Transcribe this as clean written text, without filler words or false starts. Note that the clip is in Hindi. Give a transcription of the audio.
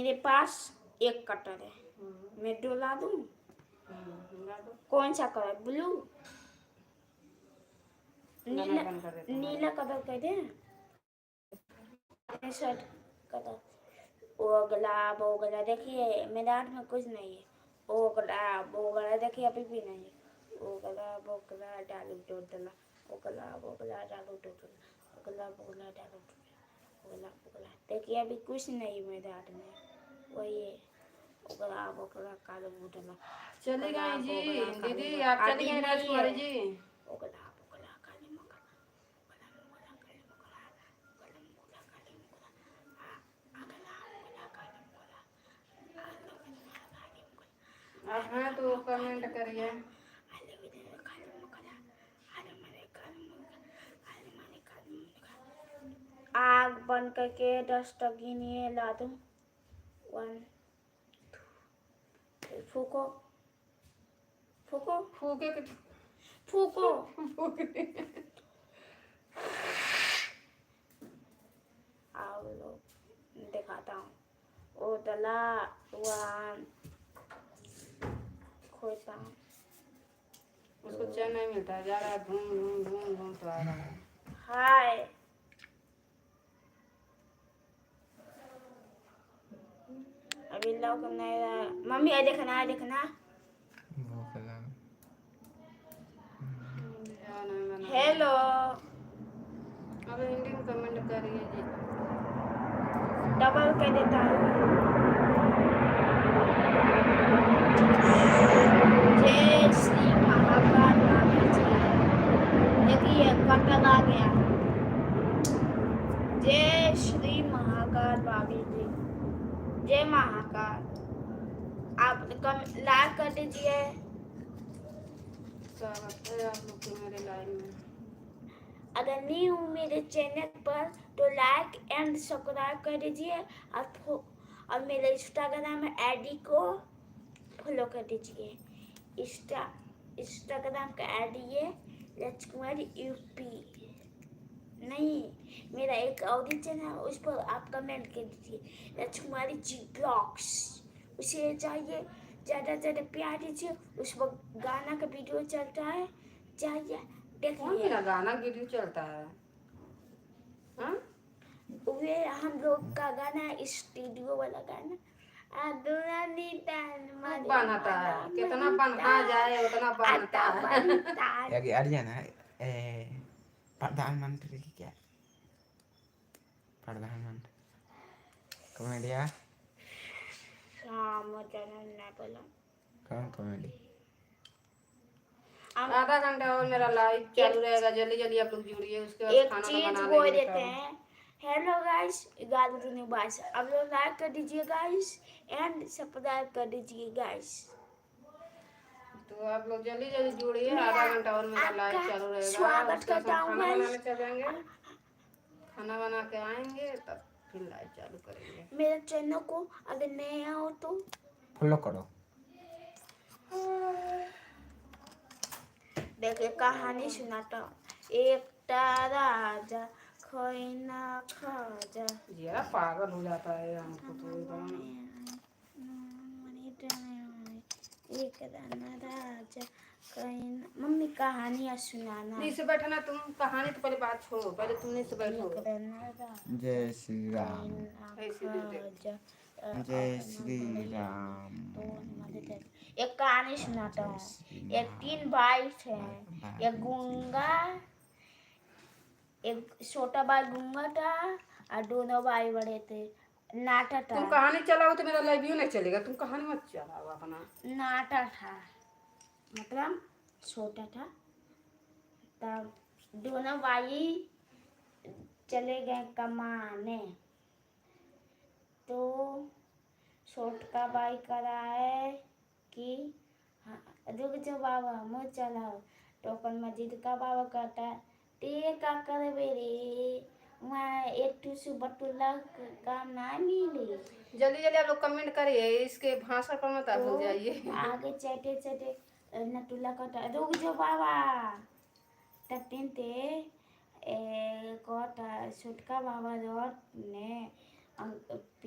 मेरे पास एक कटर है, मैं डुला दूं। कौन सा कलर? ब्लू, नीला, नीला कलर कर दे। शर्ट कलर वो गला देखिए मेरे हाथ में कुछ नहीं है। वो गला देखिए अभी भी नहीं है। वो गला डालू टोटला, वो गला डालू टोटला, वो गला डालू टोटला, वो गला देखिए अभी कुछ नहीं मेरे हाथ में। वही है वो गला कालू टोटला। चली गई जी दीदी, आप चली गई राजकुमारी जी। वो गला काली मगला, आप हैं तो कमेंट करिए। आग बंद करके 10 तक गिनिए, ला दूं। 1 2 फूको फूको फूके फूको। आओ लोग दिखाता हूँ। ओ दला 1 खोलता हूँ। उसको चैन नहीं मिलता है, जा रहा है धूम धूम धूम धूम तो आ रहा है। हाय अभी लोग नहीं। मम्मी आ देखना हेलो। अब हिंदी में कमेंट करिए जी। डबल कर देता हूँ। जय श्री महाकाल बाबा जी। देखिए कटल आ गया। जय श्री महाकाल बाबा जी। जय महाकाल। आप लाइक कर दीजिए। स्वागत है आप लोग के मेरे लाइव में। अगर न्यू मेरे चैनल पर तो लाइक एंड सब्सक्राइब कर दीजिए और मेरे इंस्टाग्राम आईडी को फॉलो कर दीजिए। इंस्टाग्राम का आईडी है राजकुमारी यूपी। नहीं, मेरा एक और चैनल है, उस पर आप कमेंट कर दीजिए राजकुमारी जी ब्लॉग्स। उसे जाइए, ज़्यादा से ज़्यादा प्यार दीजिए। उस पर गाना का वीडियो चलता है, जाइए देखिए। गाना वीडियो चलता है वे हम लोग का गाना स्टूडियो वाला गाना बनता है, कितना बनता जाए उतना बनता है। Ariana, प्रधानमंत्री की क्या प्रधानमंत्री कॉमेडिया कौन कॉमेडी। आधा घंटा और मेरा लाइव चालू रहेगा, जल्दी जल्दी आप लोग जुड़िए। उसके बाद एक खाना चीज बना बोल लेंगे देते हैं। हेलो गाइस, गाइस अब लोग लाइक कर दीजिए गाइस एंड सब्सक्राइब कर दीजिए गाइस। तो आप लोग जल्दी जल्दी जुड़िए। आधा घंटा और मेरा लाइव चालू रहेगा। स्वागत करता हूँ खाना बनाने चलेंगे, खाना बना के आएंगे तब फिर लाइव चालू करेंगे। मेरे चैनल को अगर नए हो तो फॉलो करो। देखिए कहानी सुनाता हूँ। एक राजा खोई ना खाजा। जरा पागल हो जाता है हमको तो एक राजा मम्मी कहानियाँ सुनाना। नीचे बैठना तुम। कहानी तो पहले बात छोड़ो, पहले तुम नीचे बैठो। जय श्री राम। जय श्री राम। एक कहानी सुनाता हूँ। एक 3 भाई थे। एक गूंगा, एक छोटा भाई गूंगा था और दोनों भाई बड़े थे। नाटा था। तुम कहानी चलाओ तो मेरा लाइव नहीं चलेगा। तुम कहानी मत चलाओ अपना। नाटा था मतलब छोटा था। तब दोनों भाई चले गए कमाने। तो छोटका भाई करा है कि रुक जाओ बाबा मुँह चलाओ। तो अपन मस्जिद का बाबा कहता है ते का कर बेरे वहाँ एक टूसू बटुला काम ना मिली। जल्दी जल्दी आप लोग कमेंट करिए, इसके भाषा पर मत आप लोग जाइए। आगे चटे चटे नटुला कहता है रुक जाओ बाबा। तब ते छोटका बाबा ने